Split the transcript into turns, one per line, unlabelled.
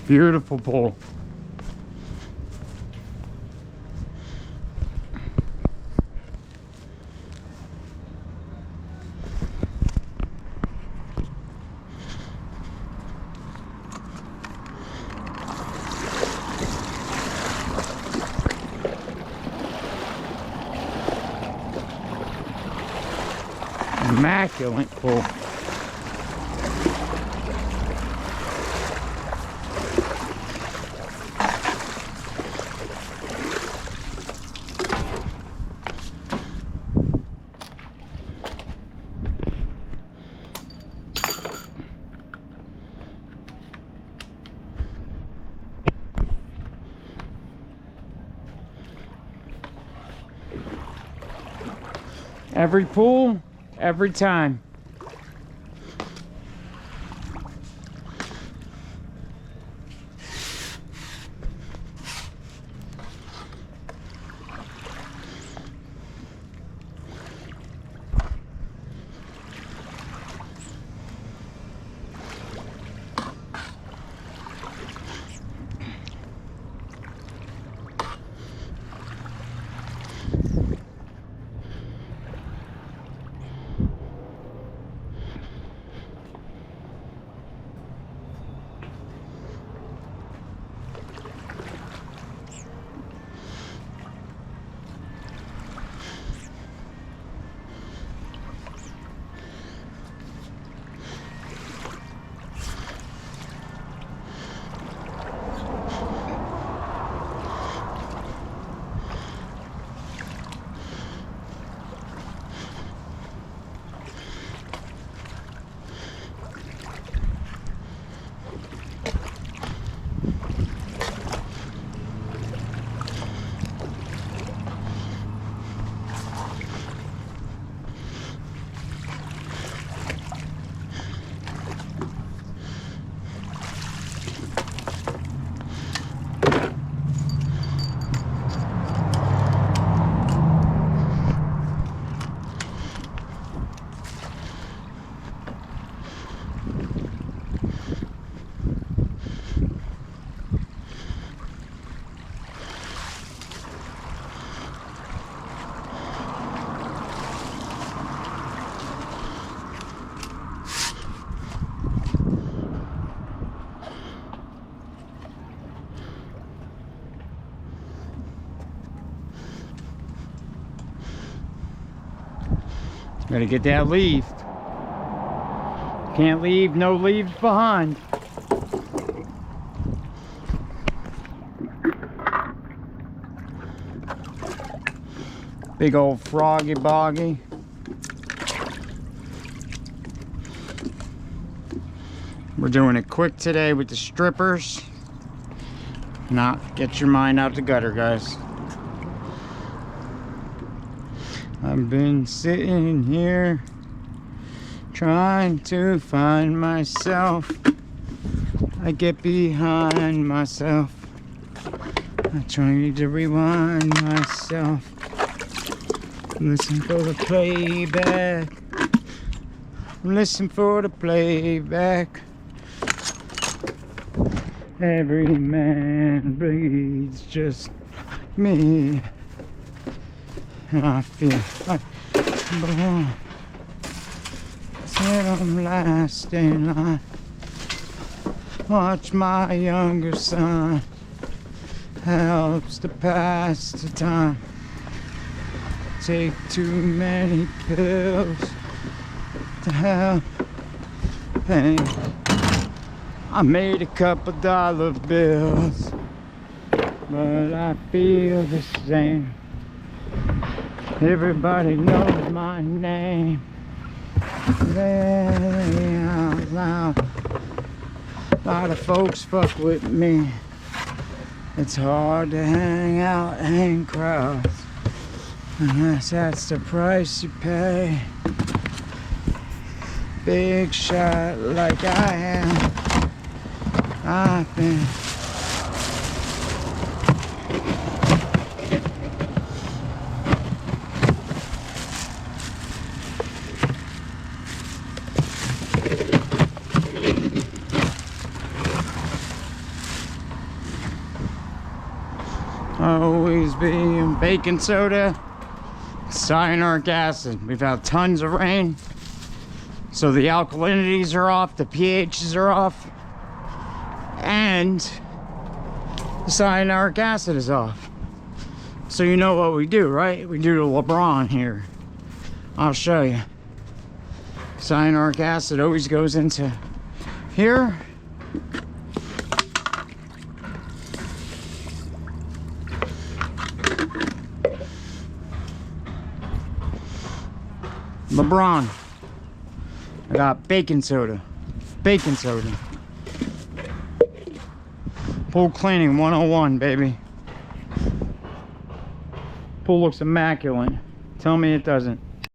Beautiful pool. Immaculate pool. Every pool, every time. Gotta get that leaf. Can't leave no leaves behind. Big old froggy boggy. We're doing it quick today with the strippers. Not get your mind out the gutter, guys. I've been sitting here trying to find myself. I get behind myself. I try to rewind myself. Listen for the playback. Listen for the playback. Every man bleeds just me. I feel like belong. Said I'm last in line. Watch my younger son. Helps to pass the time. Take too many pills to help pain. I made a couple dollar bills, but I feel the same. Everybody knows my name. Say out loud. A lot of folks fuck with me. It's hard to hang out in crowds, unless that's the price you pay. Big shot like I am. I've been always be baking soda, cyanuric acid. We've had tons of rain, so the alkalinities are off, the pHs are off, and the cyanuric acid is off. So you know what we do, right? We do the LeBron here. I'll show you. Cyanuric acid always goes into here. LeBron. I got baking soda. Baking soda. Pool cleaning 101, baby. Pool looks immaculate. Tell me it doesn't.